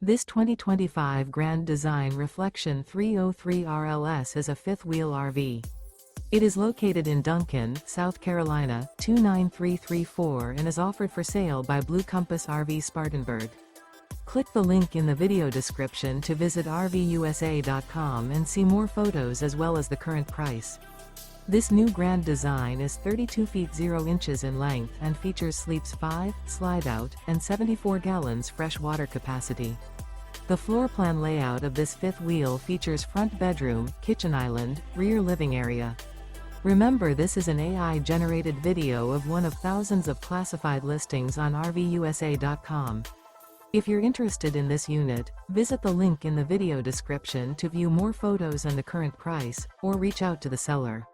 This 2025 Grand Design Reflection 303 RLS is a fifth-wheel RV. It is located in Duncan, South Carolina, 29334 and is offered for sale by Blue Compass RV Spartanburg. Click the link in the video description to visit RVUSA.com and see more photos as well as the current price. This new Grand Design is 32 feet 0 inches in length and features sleeps 5, Slideout, and 74 gallons fresh water capacity. The floor plan layout of this fifth wheel features front bedroom, kitchen island, rear living area. Remember, this is an AI-generated video of one of thousands of classified listings on RVUSA.com. If you're interested in this unit, visit the link in the video description to view more photos and the current price, or reach out to the seller.